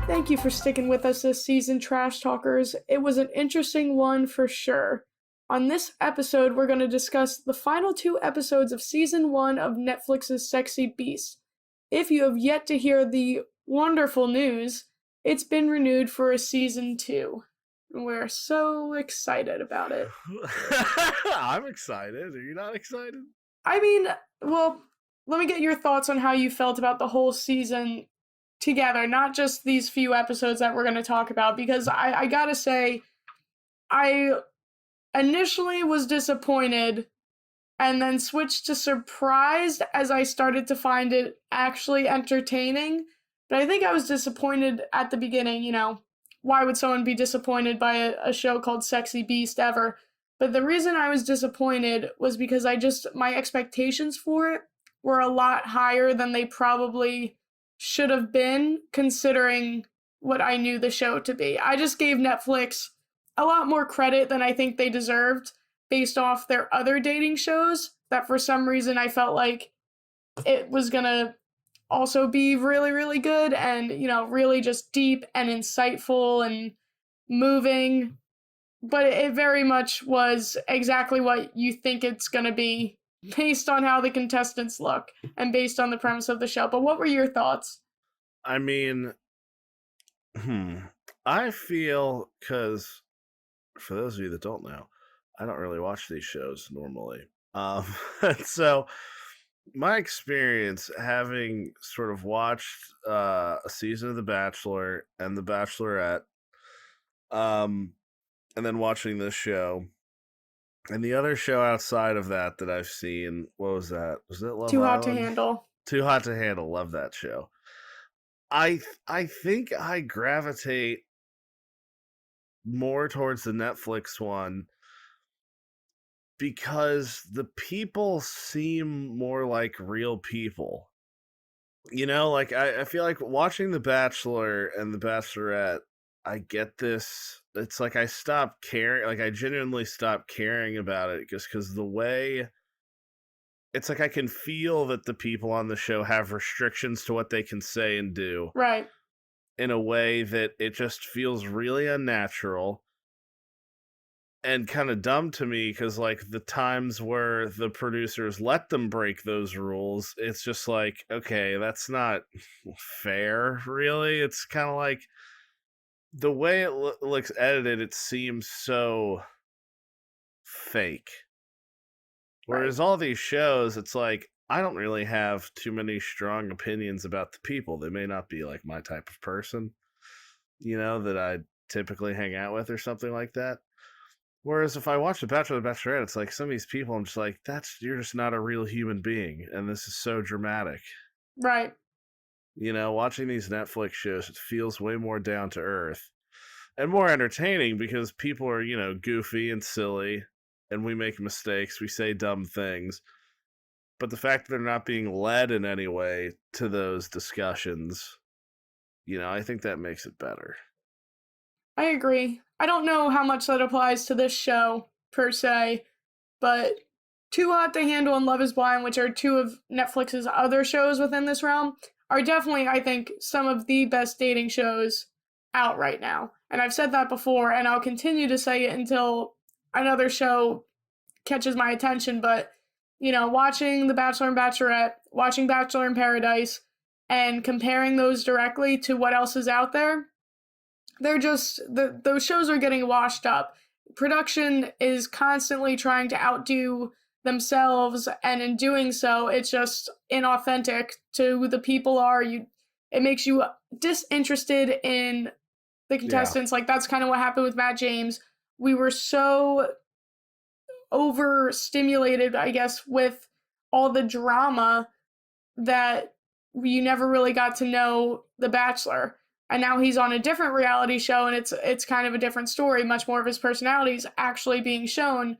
Thank you for sticking with us this season, Trash Talkers. It was an interesting one for sure. On this episode, we're going to discuss the final 2 episodes of Season 1 of Netflix's Sexy Beast. If you have yet to hear the wonderful news, it's been renewed for a Season 2. We're so excited about it. I'm excited. Are you not excited? I mean, well, let me get your thoughts on how you felt about the whole season together, not just these few episodes that we're going to talk about, because I gotta say, I initially was disappointed and then switched to surprised as I started to find it actually entertaining. But I think I was disappointed at the beginning, why would someone be disappointed by a show called Sexy Beast ever? But the reason I was disappointed was because my expectations for it were a lot higher than they probably should have been, considering what I knew the show to be. I just gave Netflix a lot more credit than I think they deserved based off their other dating shows, that for some reason I felt like it was gonna also be really, really good and, really just deep and insightful and moving. But it very much was exactly what you think it's gonna be, based on how the contestants look and based on the premise of the show. But what were your thoughts? I mean, I feel, because for those of you that don't know, I don't really watch these shows normally. So my experience having sort of watched a season of The Bachelor and The Bachelorette, and then watching this show, and the other show outside of that I've seen, what was that? Was it Love Too Island? Hot to Handle. Too Hot to Handle. Love that show. I think I gravitate more towards the Netflix one because the people seem more like real people. I feel like watching The Bachelor and The Bachelorette, I get this. It's like I stopped caring. Like I genuinely stopped caring about it just because the way. It's like I can feel that the people on the show have restrictions to what they can say and do. Right. In a way that it just feels really unnatural and kind of dumb to me, because like the times where the producers let them break those rules, it's just like, okay, that's not fair, really. It's kind of like the way it looks edited, it seems so fake. Whereas all these shows, it's like, I don't really have too many strong opinions about the people. They may not be like my type of person, that I typically hang out with or something like that. Whereas if I watch The Bachelor or The Bachelorette, it's like some of these people, I'm just like, you're just not a real human being. And this is so dramatic. Right. Watching these Netflix shows, it feels way more down to earth and more entertaining because people are, goofy and silly. And we make mistakes, we say dumb things. But the fact that they're not being led in any way to those discussions, I think that makes it better. I agree. I don't know how much that applies to this show, per se, but Too Hot to Handle and Love is Blind, which are 2 of Netflix's other shows within this realm, are definitely, I think, some of the best dating shows out right now. And I've said that before, and I'll continue to say it until another show catches my attention. But, watching The Bachelor and Bachelorette, watching Bachelor in Paradise, and comparing those directly to what else is out there, they're just, those shows are getting washed up. Production is constantly trying to outdo themselves, and in doing so, it's just inauthentic to who the people are. It makes you disinterested in the contestants. Yeah. Like, that's kind of what happened with Matt James. We were so overstimulated, I guess, with all the drama that you never really got to know The Bachelor. And now he's on a different reality show, and it's kind of a different story. Much more of his personality is actually being shown,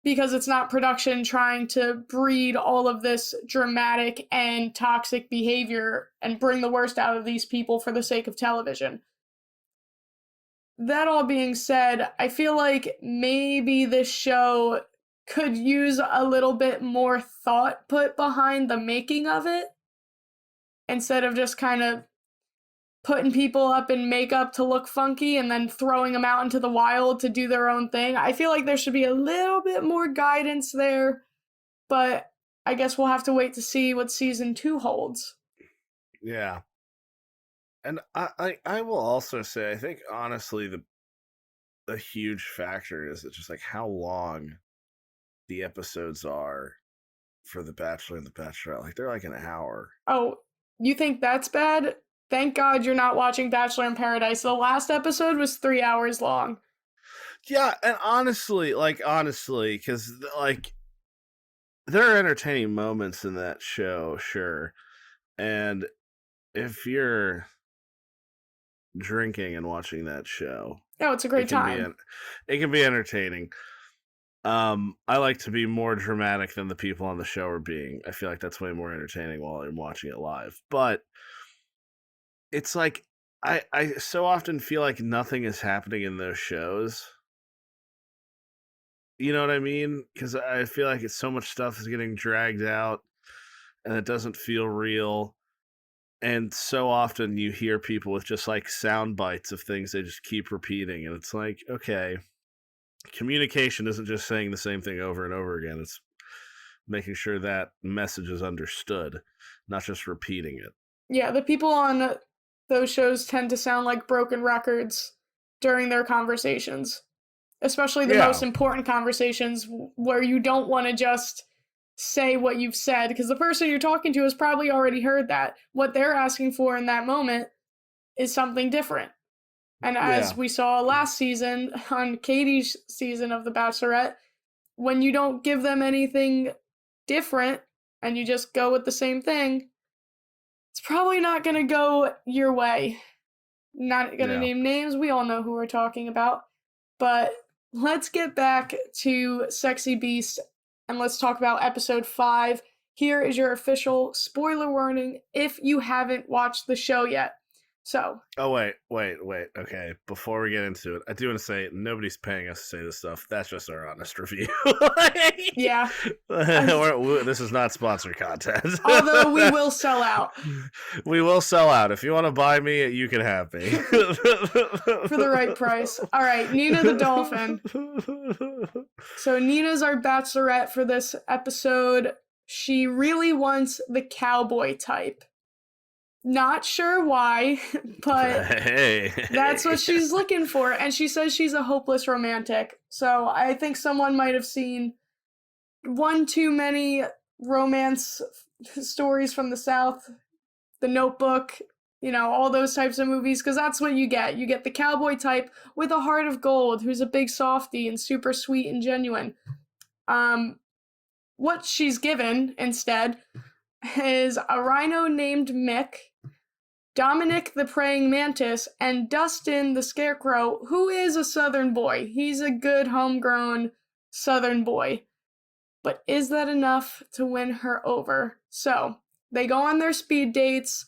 because it's not production trying to breed all of this dramatic and toxic behavior and bring the worst out of these people for the sake of television. That all being said, I feel like maybe this show could use a little bit more thought put behind the making of it, instead of just kind of putting people up in makeup to look funky and then throwing them out into the wild to do their own thing. I feel like there should be a little bit more guidance there, but I guess we'll have to wait to see what season 2 holds. Yeah. And I will also say, I think honestly the huge factor is just like how long the episodes are for The Bachelor and The Bachelorette. Like they're like an hour. Oh, you think that's bad? Thank God you're not watching Bachelor in Paradise. The last episode was 3 hours long. Yeah, and honestly, because like there are entertaining moments in that show, sure. And if you're drinking and watching that show, Oh, it's a great time. It can be entertaining. I like to be more dramatic than the people on the show are being. I feel like that's way more entertaining while I'm watching it live. But it's like I so often feel like nothing is happening in those shows. You know what I mean? Because I feel like it's so much stuff is getting dragged out and it doesn't feel real. And so often you hear people with just like sound bites of things they just keep repeating. And it's like, okay, communication isn't just saying the same thing over and over again. It's making sure that message is understood, not just repeating it. Yeah, the people on those shows tend to sound like broken records during their conversations, especially the most important conversations where you don't want to just say what you've said because the person you're talking to has probably already heard that. What they're asking for in that moment is something different. And as we saw last season on Katie's season of The Bachelorette, when you don't give them anything different and you just go with the same thing, it's probably not going to go your way. Not going to name names. We all know who we're talking about. But let's get back to Sexy Beast and let's talk about episode 5. Here is your official spoiler warning if you haven't watched the show yet. So. Oh, wait. Okay, before we get into it, I do want to say nobody's paying us to say this stuff. That's just our honest review. Yeah. This is not sponsored content. Although we will sell out. We will sell out. If you want to buy me, you can have me. For the right price. All right, Nina the Dolphin. So Nina's our bachelorette for this episode. She really wants the cowboy type. Not sure why, but that's what she's looking for. And she says she's a hopeless romantic. So I think someone might have seen one too many romance stories from the South, The Notebook, you know, all those types of movies, because that's what you get. You get the cowboy type with a heart of gold, who's a big softie and super sweet and genuine. What she's given, instead, is a rhino named Mick, Dominic the praying mantis, and Dustin the scarecrow, who is a southern boy. He's a good homegrown southern boy. But is that enough to win her over? So, they go on their speed dates.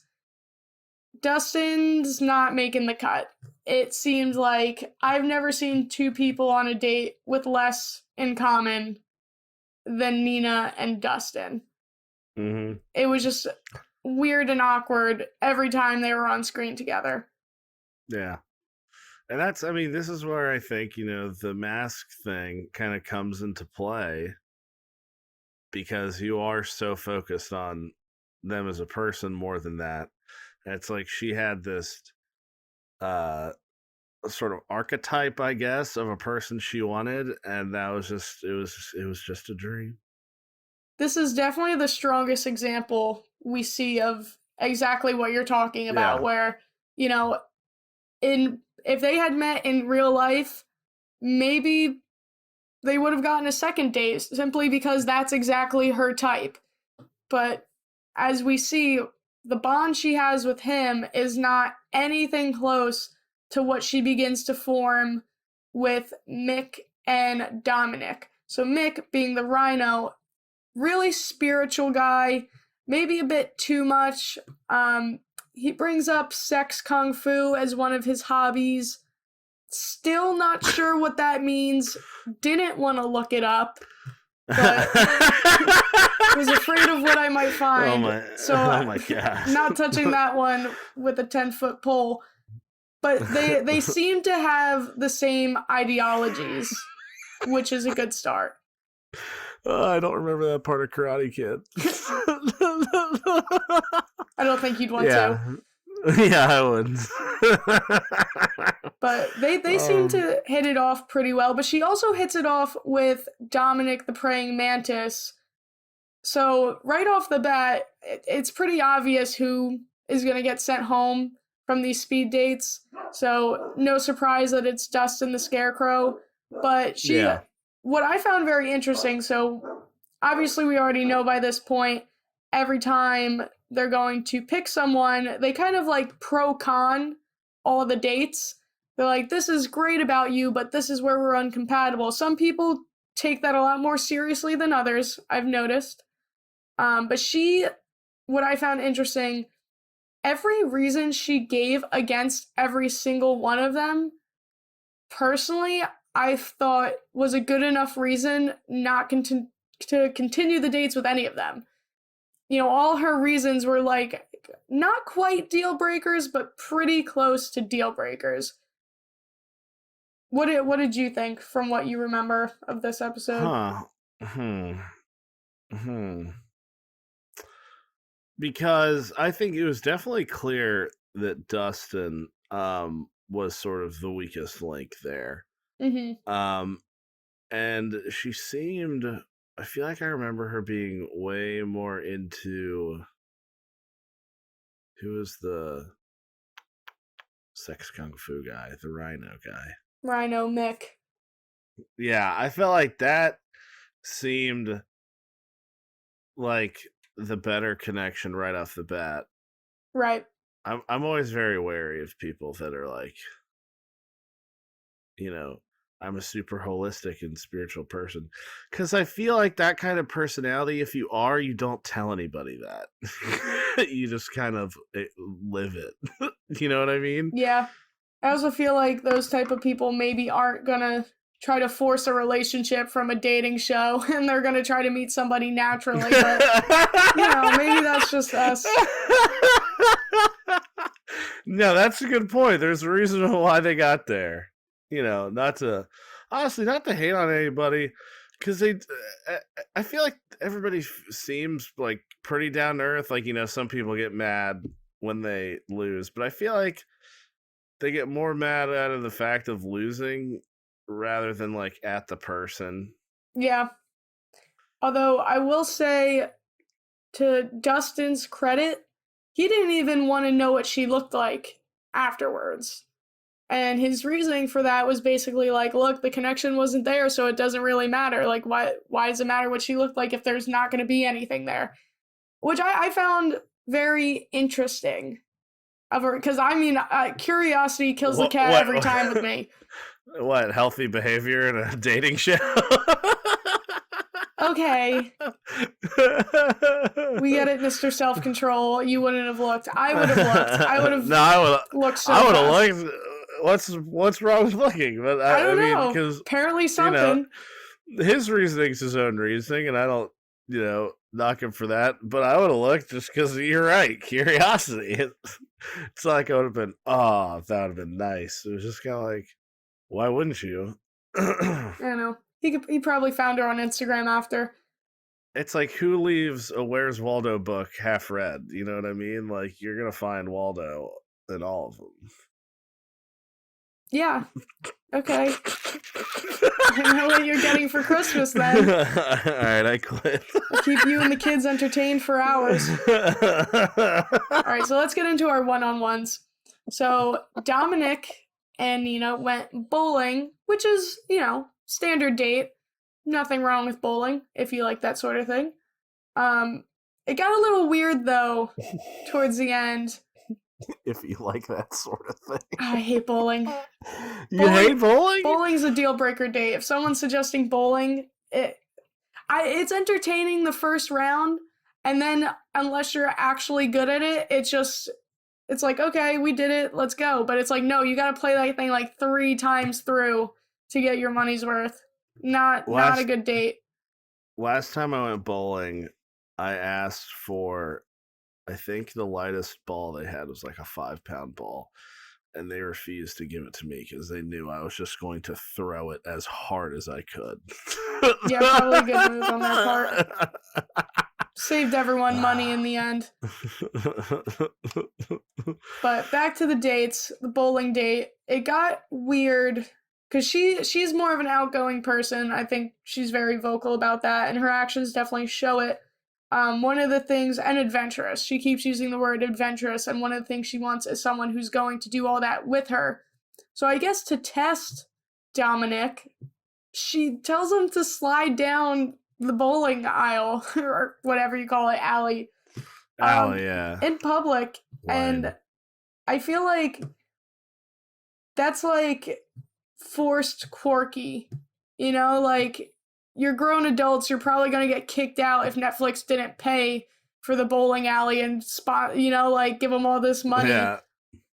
Dustin's not making the cut. It seems like I've never seen two people on a date with less in common than Nina and Dustin. Mm-hmm. It was just weird and awkward every time they were on screen together. Yeah. And that's, I mean, this is where I think, you know, the mask thing kind of comes into play because you are so focused on them as a person more than that. And it's like she had this sort of archetype, I guess, of a person she wanted, and that was just, it was just a dream. This is definitely the strongest example we see of exactly what you're talking about, where, you know, if they had met in real life, maybe they would have gotten a second date simply because that's exactly her type. But as we see, the bond she has with him is not anything close to what she begins to form with Mick and Dominic. So Mick, being the rhino, really spiritual guy, maybe a bit too much. He brings up sex kung fu as one of his hobbies. Still not sure what that means. Didn't want to look it up. but was afraid of what I might find. Oh my gosh. Not touching that one with a 10-foot pole. But they seem to have the same ideologies, which is a good start. I don't remember that part of Karate Kid. I don't think you'd want to. Yeah, I wouldn't. But they seem to hit it off pretty well. But she also hits it off with Dominic the Praying Mantis. So right off the bat, it's pretty obvious who is going to get sent home from these speed dates. So no surprise that it's Dustin the Scarecrow. But what I found very interesting, so obviously we already know by this point, every time they're going to pick someone, they kind of like pro-con all of the dates. They're like, this is great about you, but this is where we're incompatible. Some people take that a lot more seriously than others, I've noticed. But what I found interesting, every reason she gave against every single one of them, personally, I thought was a good enough reason not to continue the dates with any of them. You know, all her reasons were like not quite deal breakers, but pretty close to deal breakers. What did you think from what you remember of this episode? Because I think it was definitely clear that Dustin was sort of the weakest link there. Mm-hmm. And she seemed, I feel like I remember her being way more into, who was the sex kung fu guy, the rhino guy? Rhino Mick. Yeah, I felt like that seemed like the better connection right off the bat. Right. I'm always very wary of people that are like, you know, I'm a super holistic and spiritual person. Because I feel like that kind of personality, if you are, you don't tell anybody that. You just kind of live it. You know what I mean? Yeah. I also feel like those type of people maybe aren't gonna try to force a relationship from a dating show, and they're gonna try to meet somebody naturally. But, you know, maybe that's just us. No, that's a good point. There's a reason why they got there. You know, not to hate on anybody, because I feel like everybody seems like pretty down to earth. Like, you know, some people get mad when they lose, but I feel like they get more mad out of the fact of losing rather than like at the person. Yeah. Although I will say, to Dustin's credit, he didn't even want to know what she looked like afterwards. And his reasoning for that was basically like, look, the connection wasn't there, so it doesn't really matter. Like, why does it matter what she looked like if there's not going to be anything there? Which I found very interesting of her, because I mean, curiosity kills the cat every time with me. What, healthy behavior in a dating show? Okay. We get it, Mr. Self-Control. You wouldn't have looked. I would have looked. I would have looked so I would have looked. What's wrong with looking? But I don't know. Because apparently something. You know, his reasoning's his own reasoning, and I don't, you know, knock him for that. But I would have looked just because you're right. Curiosity. It's like I would have been, that would have been nice. It was just kind of like, why wouldn't you? I don't know. He probably found her on Instagram after. It's like, who leaves a Where's Waldo book half read? You know what I mean? Like, you're going to find Waldo in all of them. Yeah. Okay. I know what you're getting for Christmas then. Alright, I quit. I'll keep you and the kids entertained for hours. Alright, so let's get into our one-on-ones. So Dominic and Nina went bowling, which is, you know, standard date. Nothing wrong with bowling, if you like that sort of thing. It got a little weird, though, towards the end. If you like that sort of thing. I hate bowling. You hate bowling? Bowling's a deal breaker date. If someone's suggesting bowling, it's entertaining the first round, and then unless you're actually good at it, it's like, okay, we did it, let's go. But it's like, no, you gotta play that thing like 3 times through to get your money's worth. Not a good date. last time I went bowling, I asked for, I think the lightest ball they had was like a 5-pound ball. And they refused to give it to me because they knew I was just going to throw it as hard as I could. Yeah, probably a good move on their part. Saved everyone money in the end. But back to the dates, the bowling date. It got weird because she's more of an outgoing person. I think she's very vocal about that, and her actions definitely show it. One of the things, and adventurous. She keeps using the word adventurous, and one of the things she wants is someone who's going to do all that with her. So I guess to test Dominic, she tells him to slide down the bowling aisle, or whatever you call it, alley. Yeah. In public. Line. And I feel like that's like forced quirky. You know, like, you're grown adults, you're probably going to get kicked out if Netflix didn't pay for the bowling alley and spot, you know, like, give them all this money. Yeah.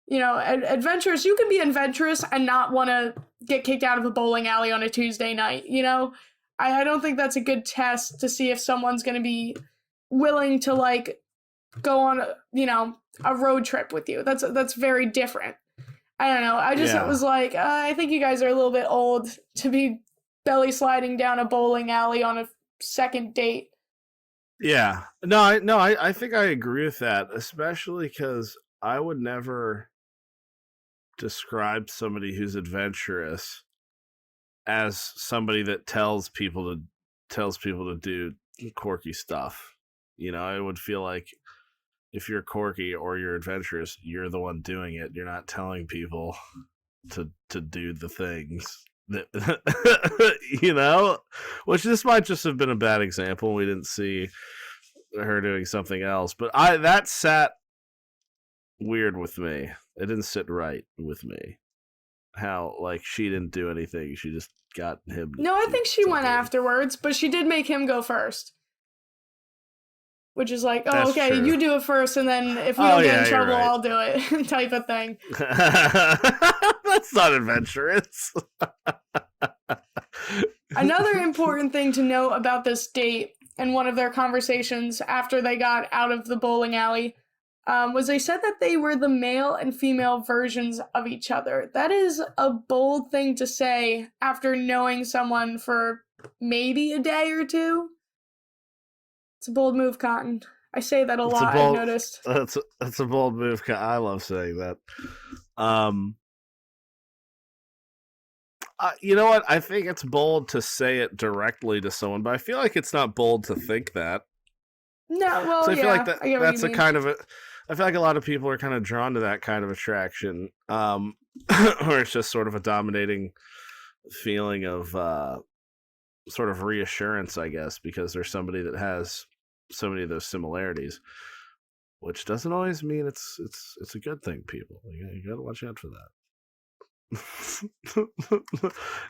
You know, adventurous, you can be adventurous and not want to get kicked out of a bowling alley on a Tuesday night, you know? I don't think that's a good test to see if someone's going to be willing to, like, go on, you know, a road trip with you. That's very different. I don't know. I just was like, I think you guys are a little bit old to be belly sliding down a bowling alley on a second date. Yeah. I think I agree with that, especially because I would never describe somebody who's adventurous as somebody that tells people to do quirky stuff. You know, I would feel like if you're quirky or you're adventurous, you're the one doing it. You're not telling people to do the things that you know, which this might just have been a bad example. We didn't see her doing something else, but that sat weird with me. It didn't sit right with me. How, like, she didn't do anything. She just got him. No, I think she went afterwards, but she did make him go first. Which is like, oh, That's okay, true. you do it first, and then if we don't get in trouble, right. I'll do it, type of thing. That's not adventurous. Another important thing to note about this date and one of their conversations after they got out of the bowling alley was they said that they were the male and female versions of each other. That is a bold thing to say after knowing someone for maybe a day or two. It's a bold move, Cotton. I say that a lot, I've noticed. That's a bold move. I love saying that. You know what? I think it's bold to say it directly to someone, but I feel like it's not bold to think that. No, well, so I yeah. feel like that's a kind of I feel like a lot of people are kind of drawn to that kind of attraction, where it's just sort of a dominating feeling of sort of reassurance, I guess, because there's somebody that has so many of those similarities, which doesn't always mean it's a good thing. People, you gotta watch out for that.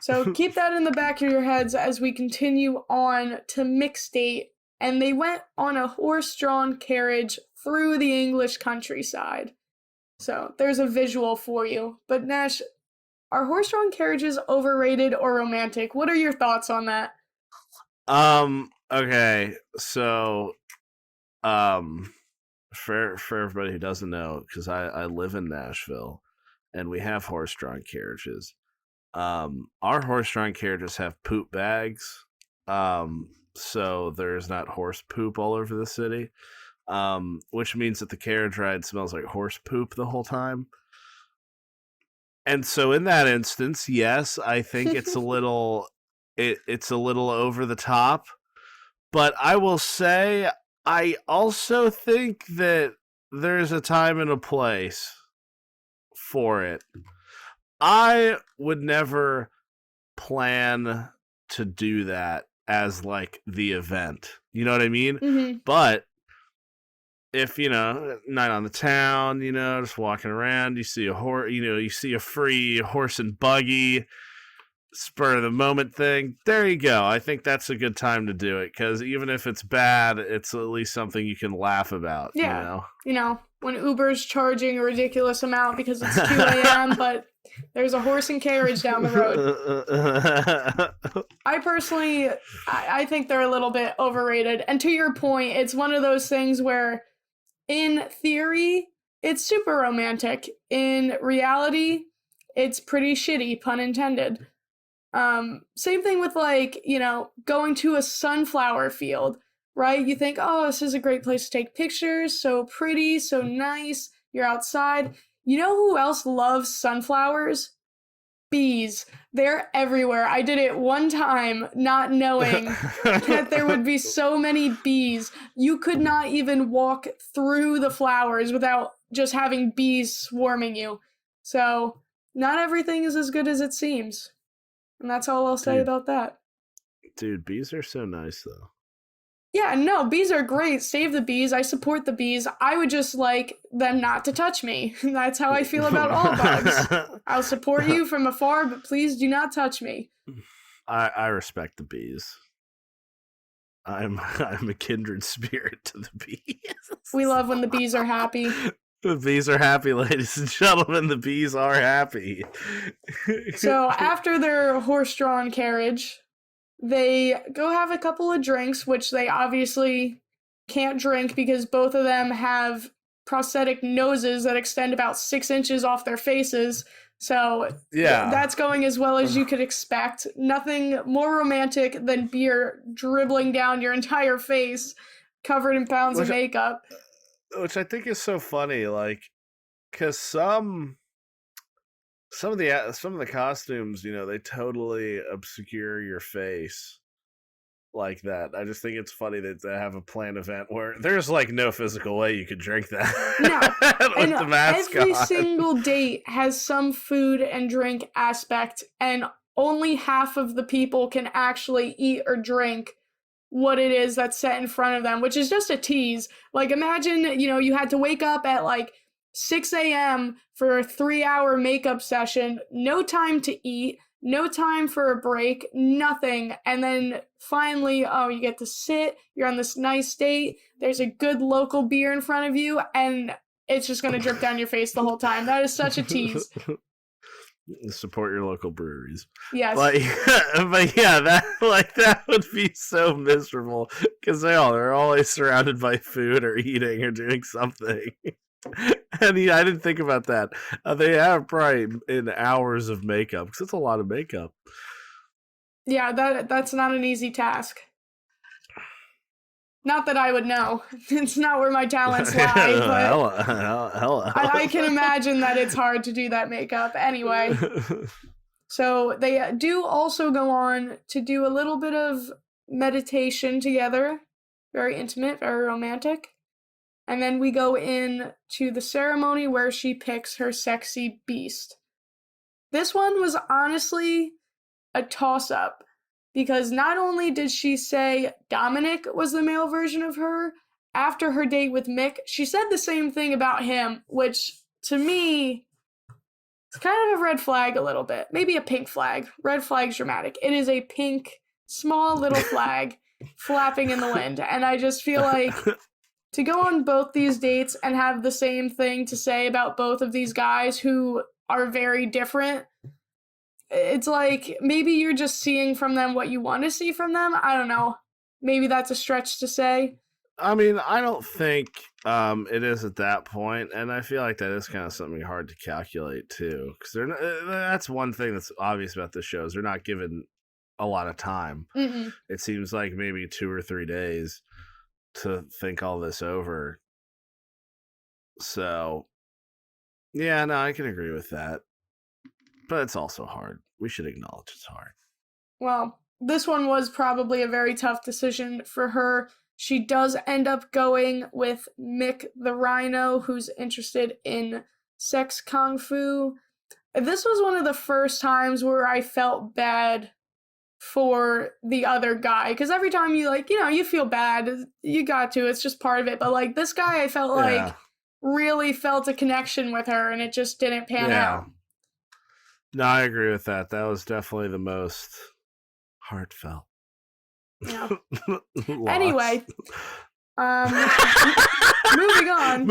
So keep that in the back of your heads as we continue on to mixed date, and they went on a horse-drawn carriage through the English countryside. So there's a visual for you. But Nash, are horse-drawn carriages overrated or romantic? What are your thoughts on that? Okay, so, for everybody who doesn't know, because I live in Nashville, and we have horse-drawn carriages. Our horse-drawn carriages have poop bags, so there's not horse poop all over the city, which means that the carriage ride smells like horse poop the whole time. And so in that instance, yes, I think it's a little it's a little over the top. But I will say I also think that there's a time and a place for it. I would never plan to do that as like the event. You know what I mean? Mm-hmm. But if, night on the town, just walking around, you see a horse, you see a free horse and buggy, spur of the moment thing, there you go. I think that's a good time to do it, because even if it's bad, it's at least something you can laugh about. Yeah. when Uber's charging a ridiculous amount because it's 2 a.m., but there's a horse and carriage down the road. I think they're a little bit overrated. And to your point, it's one of those things where, in theory, it's super romantic. In reality, it's pretty shitty, pun intended. Same thing with, like, going to a sunflower field, right? You think, oh, this is a great place to take pictures, so pretty, so nice, you're outside. You know who else loves sunflowers? Bees. They're everywhere. I did it one time, not knowing that there would be so many bees. You could not even walk through the flowers without just having bees swarming you. So, not everything is as good as it seems. And that's all I'll say about that. Dude, bees are so nice, though. Yeah, no, bees are great. Save the bees. I support the bees. I would just like them not to touch me. That's how I feel about all bugs. I'll support you from afar, but please do not touch me. I respect the bees. I'm a kindred spirit to the bees. We love when the bees are happy. The bees are happy, ladies and gentlemen. The bees are happy. So after their horse-drawn carriage, they go have a couple of drinks, which they obviously can't drink because both of them have prosthetic noses that extend about 6 inches off their faces. So yeah, that's going as well as you could expect. Nothing more romantic than beer dribbling down your entire face, covered in pounds of makeup. Which I think is so funny, like, because some of the costumes, they totally obscure your face like that. I just think it's funny that they have a planned event where there's like no physical way you could drink that. No, with the mask every on. single date has some food and drink aspect, and only half of the people can actually eat or drink what it is that's set in front of them, which is just a tease. Like, imagine, you had to wake up at like 6 a.m. for a 3-hour makeup session, no time to eat, no time for a break, nothing. And then finally, you get to sit, you're on this nice date, there's a good local beer in front of you, and it's just going to drip down your face the whole time. That is such a tease. Support your local breweries. Yes. But yeah, that would be so miserable because they're always surrounded by food or eating or doing something. And I didn't think about that. They have probably in hours of makeup because it's a lot of makeup. Yeah, that's not an easy task. Not that I would know. It's not where my talents lie, but hella. I can imagine that it's hard to do that makeup. Anyway, so they do also go on to do a little bit of meditation together. Very intimate, very romantic. And then we go in to the ceremony where she picks her sexy beast. This one was honestly a toss-up, because not only did she say Dominic was the male version of her, after her date with Mick, she said the same thing about him, which, to me, is kind of a red flag a little bit. Maybe a pink flag. Red flag's dramatic. It is a pink, small little flag flapping in the wind, and I just feel like to go on both these dates and have the same thing to say about both of these guys who are very different, it's like maybe you're just seeing from them what you want to see from them. I don't know. Maybe that's a stretch to say. I mean, I don't think it is at that point, and I feel like that is kind of something hard to calculate too, because that's one thing that's obvious about the shows. They're not given a lot of time. Mm-mm. It seems like maybe 2 or 3 days to think all this over. So, yeah, no, I can agree with that. But it's also hard. We should acknowledge it's hard. Well, this one was probably a very tough decision for her. She does end up going with Mick the Rhino, who's interested in sex kung fu. This was one of the first times where I felt bad for the other guy, because every time you feel bad, you got to, it's just part of it, but like this guy, I felt like really felt a connection with her, and it just didn't pan out. No, I agree with that. That was definitely the most heartfelt. Yeah. Anyway, Moving on.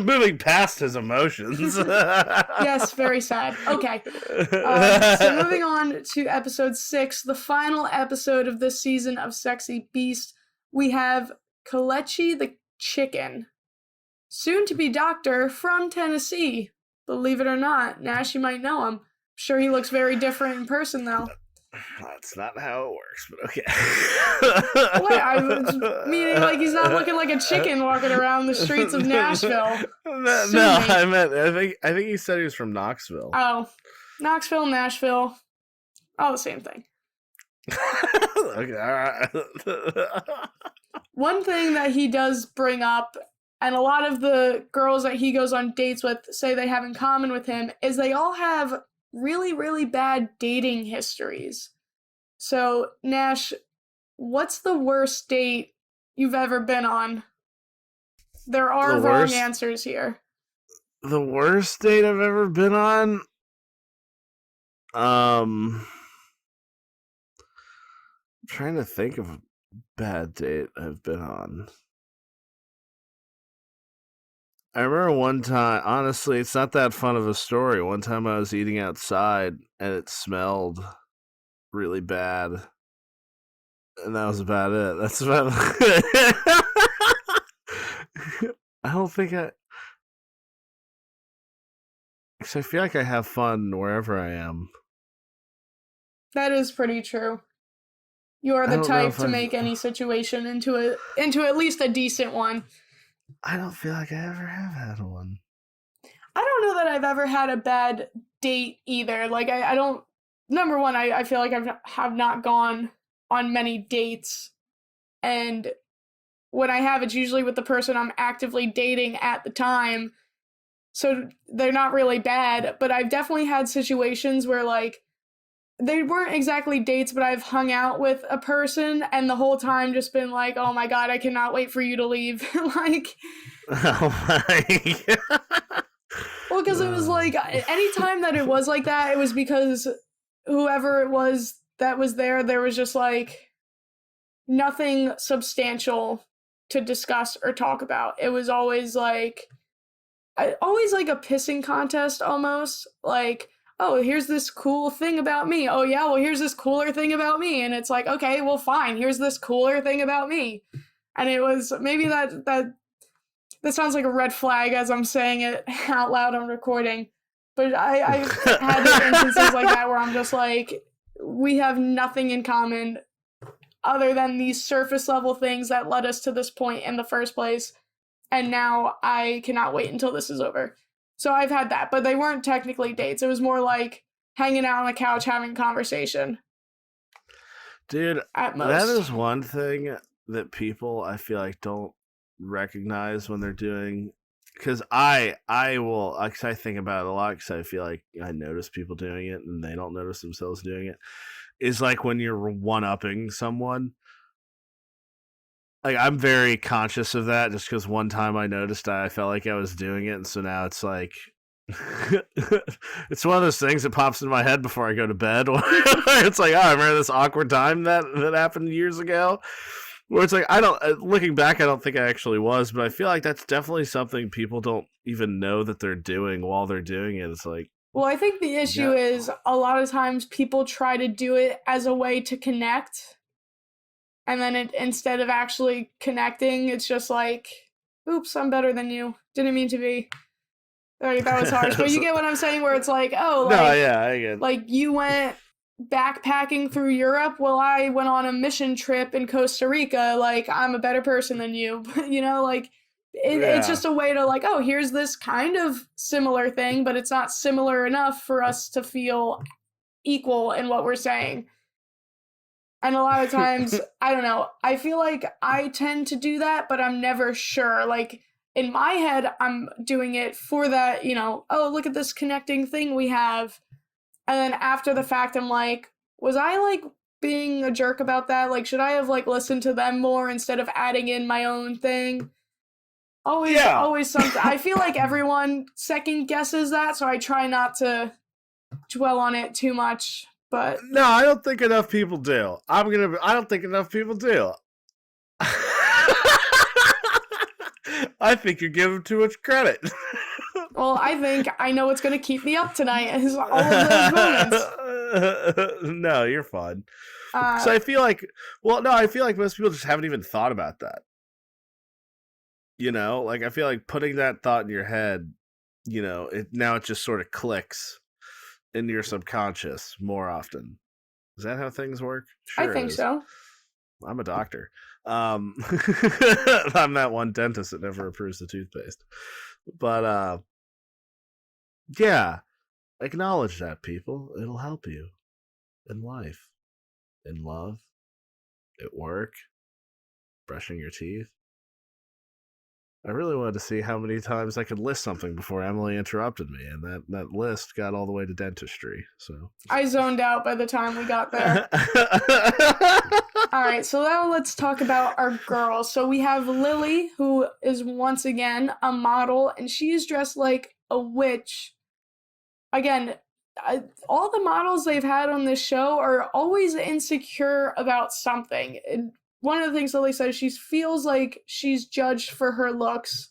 Moving past his emotions. Yes, very sad. Okay. So moving on to episode 6, the final episode of this season of Sexy Beast, we have Kalechi the chicken, soon to be doctor from Tennessee. Believe it or not, Nash, you might know him. I'm sure he looks very different in person, though. That's not how it works, but okay. What? I was meaning like he's not looking like a chicken walking around the streets of Nashville. I think he said he was from Knoxville. Oh, Knoxville, Nashville, all the same thing. Okay, all right. One thing that he does bring up, and a lot of the girls that he goes on dates with say they have in common with him, is they all have really, really bad dating histories. So, Nash, what's the worst date you've ever been on? There are wrong answers here. The worst date I've ever been on? I'm trying to think of a bad date I've been on. I remember one time, honestly, it's not that fun of a story. One time I was eating outside and it smelled really bad. And that was about it. That's about I don't think because I feel like I have fun wherever I am. That is pretty true. You are the type to make any situation into at least a decent one. I don't feel like I ever have had one. I don't know that I've ever had a bad date either. Like, I don't... Number one, I feel like I have not gone on many dates. And when I have, it's usually with the person I'm actively dating at the time. So they're not really bad. But I've definitely had situations where, like, they weren't exactly dates, but I've hung out with a person and the whole time just been like, oh my god, I cannot wait for you to leave. Like, oh my god. Well, because it was like, anytime that it was like that, it was because whoever it was that was there was just like nothing substantial to discuss or talk about. It was always like a pissing contest almost. Like, oh, here's this cool thing about me. Oh, yeah, well, here's this cooler thing about me. And it's like, okay, well, fine, here's this cooler thing about me. And it was, maybe that sounds like a red flag as I'm saying it out loud on recording. But I've had instances like that where I'm just like, we have nothing in common other than these surface level things that led us to this point in the first place. And now I cannot wait until this is over. So I've had that, but they weren't technically dates. It was more like hanging out on the couch, having a conversation. Dude, at most. That is one thing that people, I feel like, don't recognize when they're doing... Because I will... Because I think about it a lot, because I feel like I notice people doing it, and they don't notice themselves doing it. Is like when you're one-upping someone. Like, I'm very conscious of that, just because one time I noticed I felt like I was doing it, and so now it's like... it's one of those things that pops in my head before I go to bed. It's like, oh, I remember this awkward time that happened years ago. Where it's like, looking back, I don't think I actually was, but I feel like that's definitely something people don't even know that they're doing while they're doing it. It's like... Well, I think the issue is a lot of times people try to do it as a way to connect. And then instead of actually connecting, it's just like, oops, I'm better than you. Didn't mean to be. That was harsh. But you get what I'm saying, where it's like, oh, like, no, yeah, I get it. Like, you went backpacking through Europe, well, I went on a mission trip in Costa Rica. Like, I'm a better person than you. You know, like, it's just a way to, like, oh, here's this kind of similar thing, but it's not similar enough for us to feel equal in what we're saying. And a lot of times, I don't know, I feel like I tend to do that, but I'm never sure. Like, in my head, I'm doing it for that, you know, oh, look at this connecting thing we have. And then after the fact, I'm like, was I, like, being a jerk about that? Like, should I have, like, listened to them more instead of adding in my own thing? Always something. I feel like everyone second guesses that, so I try not to dwell on it too much. But no, I don't think enough people do. I don't think enough people do. I think you're giving too much credit. Well, I think I know what's going to keep me up tonight is all of those moments. No, you're fine. So I feel like, I feel like most people just haven't even thought about that. You know, like I feel like putting that thought in your head, you know, it just sort of clicks into your subconscious more often. Is that how things work? Sure, I think so. I'm a doctor. I'm that one dentist that never approves the toothpaste. But yeah, acknowledge that, people. It'll help you in life, in love, at work, brushing your teeth. I really wanted to see how many times I could list something before Emily interrupted me, and that list got all the way to dentistry. So I zoned out by the time we got there. All right, so now let's talk about our girls. So we have Lily, who is once again a model, and she's dressed like a witch. Again, all the models they've had on this show are always insecure about something. And one of the things Lily says, she feels like she's judged for her looks.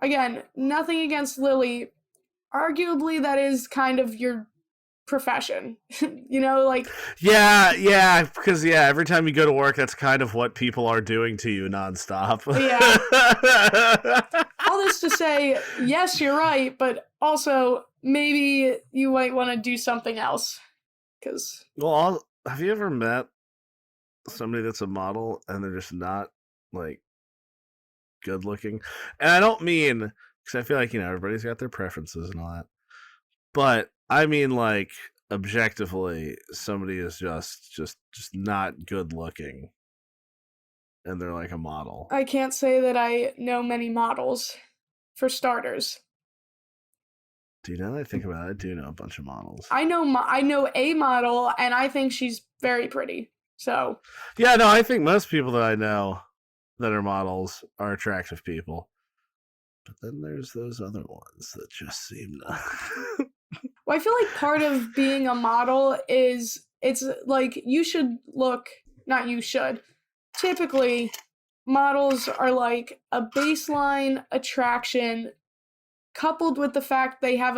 Again, nothing against Lily. Arguably, that is kind of your profession. You know, like... Yeah, because, every time you go to work, that's kind of what people are doing to you nonstop. Yeah. All this to say, yes, you're right, but also, maybe you might want to do something else. Because... Well, have you ever met somebody that's a model and they're just not, like, good looking? And I don't mean, because I feel like, everybody's got their preferences and all that, but I mean, like, objectively, somebody is just not good looking and they're like a model. I can't say that I know many models, for starters. Do you know that I think about it? I do know a bunch of models. I know a model, and I think she's very pretty. So yeah, no, I think most people that I know that are models are attractive people. But then there's those other ones that just seem to... Well, I feel like part of being a model is, it's like, typically, models are like a baseline attraction coupled with the fact they have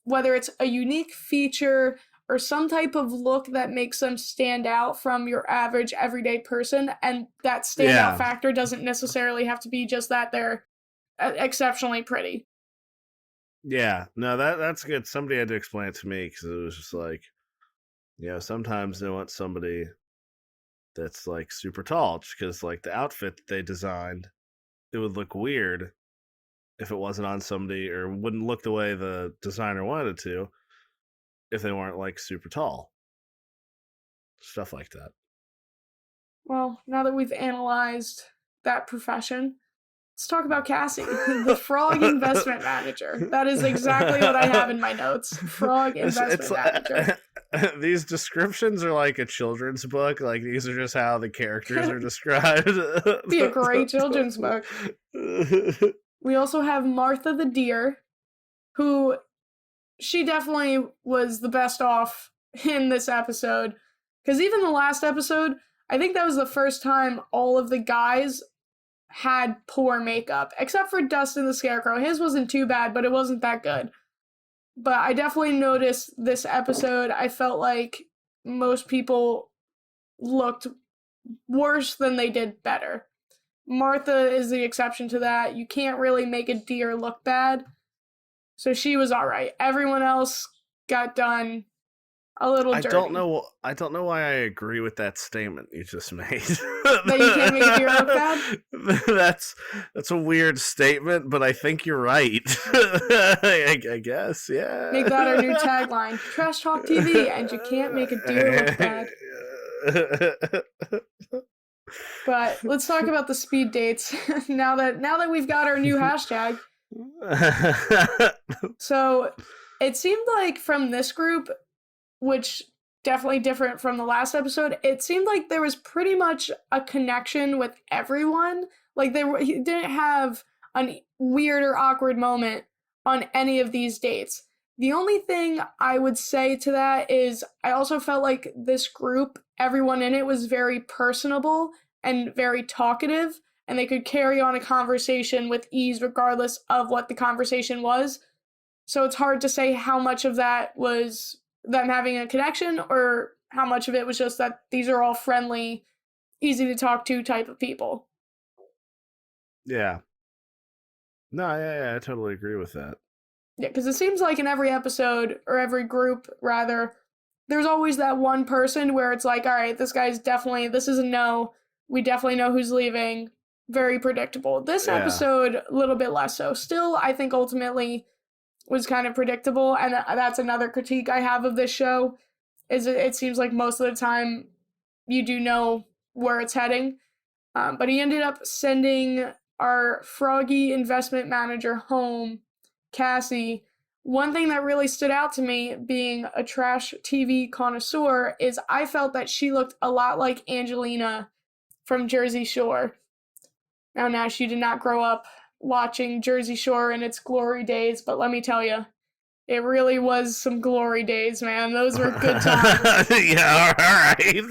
whether it's a unique feature or some type of look that makes them stand out from your average everyday person, and that standout factor doesn't necessarily have to be just that they're exceptionally pretty. Yeah, no, that's good. Somebody had to explain it to me, because it was just like, sometimes they want somebody that's like super tall, just because like the outfit that they designed, it would look weird if it wasn't on somebody, or wouldn't look the way the designer wanted it to if they weren't like super tall. Stuff like that. Well, now that we've analyzed that profession, let's talk about Cassie, the frog investment manager. That is exactly what I have in my notes. Frog investment manager. These descriptions are like a children's book. Like, these are just how the characters are described. Be a great children's book. We also have Martha the deer, who she definitely was the best off in this episode. Because even the last episode, I think that was the first time all of the guys had poor makeup, except for Dustin the Scarecrow. His wasn't too bad, but it wasn't that good. But I definitely noticed this episode, I felt like most people looked worse than they did better. Martha is the exception to that. You can't really make a deer look bad. So she was alright. Everyone else got done a little dirty. I don't know why I agree with that statement you just made. That you can't make a deer look bad? That's a weird statement, but I think you're right. I guess, yeah. Make that our new tagline. Trash Talk TV, and you can't make a deer look bad. But let's talk about the speed dates now that we've got our new hashtag. So it seemed like from this group, which definitely different from the last episode, it seemed like there was pretty much a connection with everyone. Like he didn't have a weird or awkward moment on any of these dates. The only thing I would say to that is I also felt like this group, everyone in it was very personable and very talkative, and they could carry on a conversation with ease regardless of what the conversation was. So it's hard to say how much of that was them having a connection or how much of it was just that these are all friendly, easy to talk to type of people. Yeah. No, yeah, I totally agree with that. Yeah, because it seems like in every episode, or every group, rather, there's always that one person where it's like, all right, this is a no. We definitely know who's leaving. Very predictable. This episode, a little bit less so. Still, I think ultimately was kind of predictable, and that's another critique I have of this show, is it seems like most of the time you do know where it's heading. But he ended up sending our froggy investment manager home, Cassie. One thing that really stood out to me, being a trash TV connoisseur, is I felt that she looked a lot like Angelina from Jersey Shore. Now, Nash, you did not grow up watching Jersey Shore in its glory days, but let me tell you, it really was some glory days, man. Those were good times. Yeah, all right.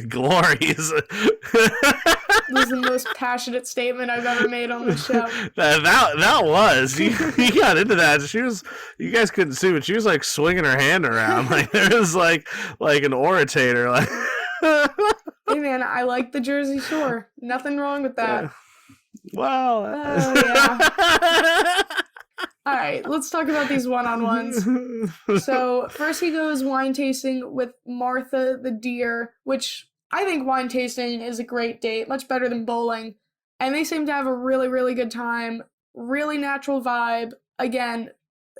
Glories. That was the most passionate statement I've ever made on the show. That was. You got into that. You guys couldn't see, but she was like swinging her hand around. Like there was like an orator. Like hey man, I like the Jersey Shore. Nothing wrong with that. Wow. Oh yeah. All right, let's talk about these one-on-ones. So first he goes wine tasting with Martha the deer, which I think wine tasting is a great date, much better than bowling. And they seem to have a really, really good time, really natural vibe. Again,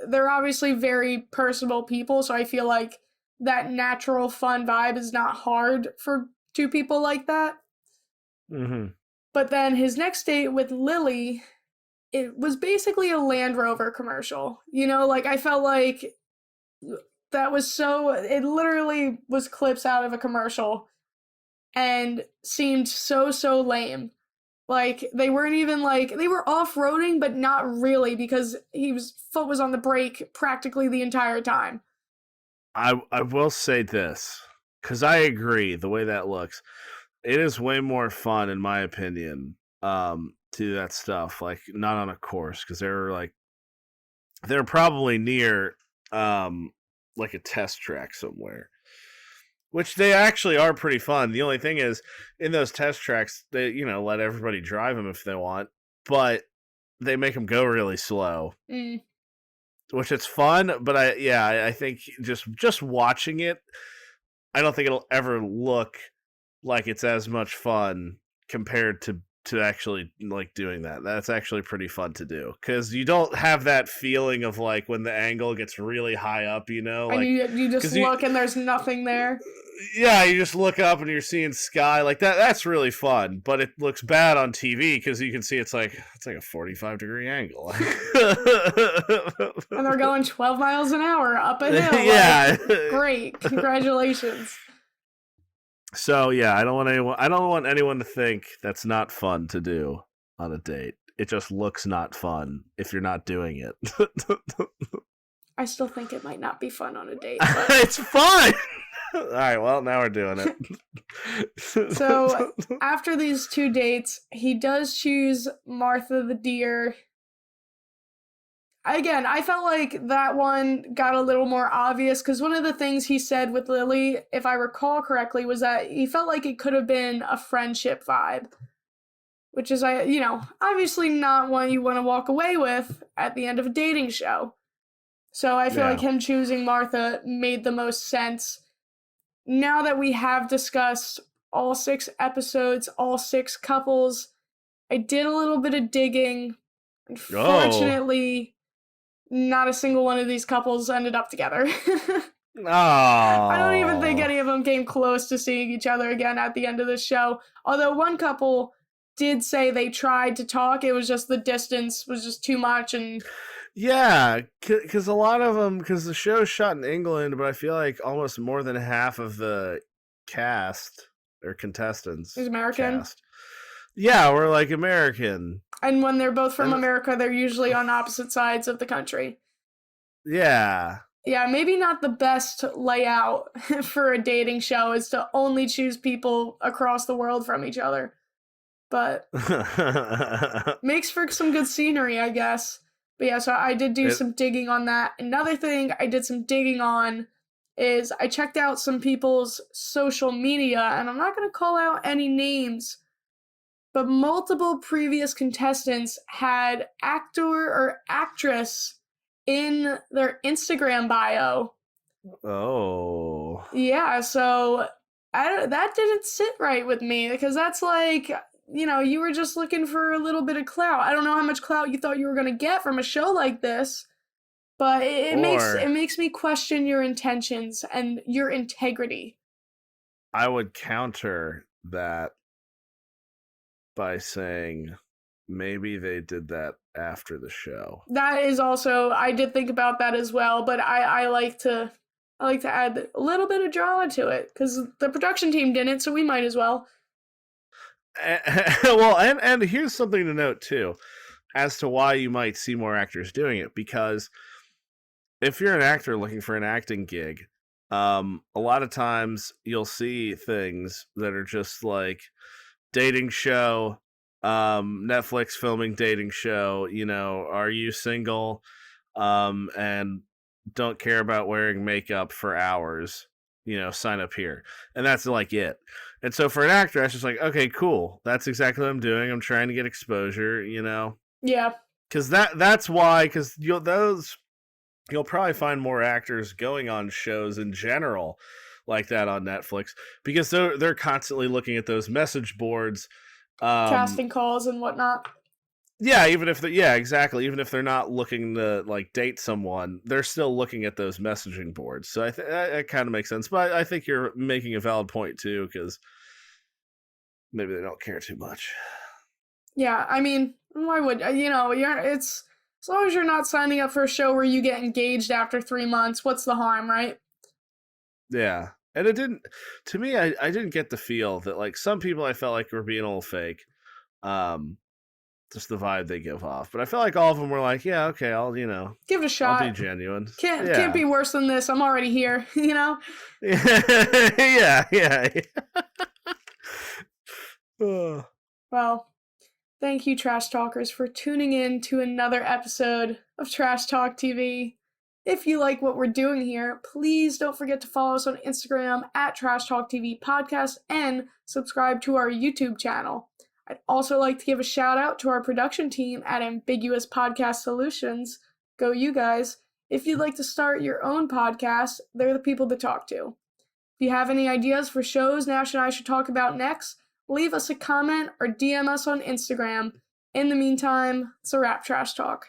they're obviously very personable people, so I feel like that natural, fun vibe is not hard for two people like that. Mm-hmm. But then his next date with Lily, it was basically a Land Rover commercial. You know, like I felt like that was it literally was clips out of a commercial and seemed so lame. Like they weren't even they were off-roading, but not really, because foot was on the brake practically the entire time. I will say this, because I agree the way that looks. It is way more fun, in my opinion, to do that stuff, like not on a course, because they're probably near like a test track somewhere, which they actually are pretty fun. The only thing is, in those test tracks, they let everybody drive them if they want, but they make them go really slow, which it's fun. But I think just watching it, I don't think it'll ever look like it's as much fun compared to actually like doing that. That's actually pretty fun to do, because you don't have that feeling of like when the angle gets really high up, and you just look and there's nothing there. Yeah, you just look up and you're seeing sky like that. That's really fun, but it looks bad on TV because you can see it's like a 45-degree angle. And they're going 12 miles an hour up a hill. Yeah. Great. Congratulations. So yeah, I don't want anyone to think that's not fun to do on a date. It just looks not fun if you're not doing it. I still think it might not be fun on a date. It's fun. All right, well, now we're doing it. So after these two dates, he does choose Martha the deer. Again, I felt like that one got a little more obvious, because one of the things he said with Lily, if I recall correctly, was that he felt like it could have been a friendship vibe, which is, obviously not one you want to walk away with at the end of a dating show. So I feel like him choosing Martha made the most sense. Now that we have discussed all 6 episodes, all 6 couples, I did a little bit of digging. Unfortunately, not a single one of these couples ended up together. I don't even think any of them came close to seeing each other again at the end of the show. Although one couple did say they tried to talk, it was just the distance was just too much. And yeah, because a lot of them, because the show's shot in England, but I feel like almost more than half of the cast or contestants is American. Yeah, we're like American. And when they're both from America, they're usually on opposite sides of the country. Yeah. Yeah, maybe not the best layout for a dating show is to only choose people across the world from each other. but makes for some good scenery, I guess. But yeah, so I did do some digging on that. Another thing I did some digging on is I checked out some people's social media, and I'm not going to call out any names, but multiple previous contestants had actor or actress in their Instagram bio. Oh. Yeah, so that didn't sit right with me, because that's like, you were just looking for a little bit of clout. I don't know how much clout you thought you were going to get from a show like this, but it makes me question your intentions and your integrity. I would counter that by saying maybe they did that after the show. That is also, I did think about that as well, but I like to add a little bit of drama to it, because the production team didn't, so we might as well. Well, and here's something to note too, as to why you might see more actors doing it. Because if you're an actor looking for an acting gig, a lot of times you'll see things that are just like dating show, Netflix filming dating show. Are you single, and don't care about wearing makeup for hours? Sign up here, and that's like it. And so for an actor, that's just like, okay, cool. That's exactly what I'm doing. I'm trying to get exposure. Yeah. Because that's why. Because you'll probably find more actors going on shows in general like that on Netflix, because they're constantly looking at those message boards, Casting calls and whatnot. Yeah, exactly. Even if they're not looking to like date someone, they're still looking at those messaging boards. So I think that kind of makes sense. But I think you're making a valid point too, because maybe they don't care too much. Yeah, I mean, why would it's as long as you're not signing up for a show where you get engaged after 3 months, what's the harm, right? Yeah. And it didn't, to me, I didn't get the feel that, like, some people I felt like were being a little fake. Just the vibe they give off. But I felt like all of them were like, yeah, okay, I'll, give it a shot. I'll be genuine. Can't be worse than this. I'm already here, Yeah. Well, thank you, Trash Talkers, for tuning in to another episode of Trash Talk TV. If you like what we're doing here, please don't forget to follow us on Instagram at Trash Talk TV Podcast and subscribe to our YouTube channel. I'd also like to give a shout out to our production team at Ambiguous Podcast Solutions. Go you guys. If you'd like to start your own podcast, they're the people to talk to. If you have any ideas for shows Nash and I should talk about next, leave us a comment or DM us on Instagram. In the meantime, it's a wrap, Trash Talk.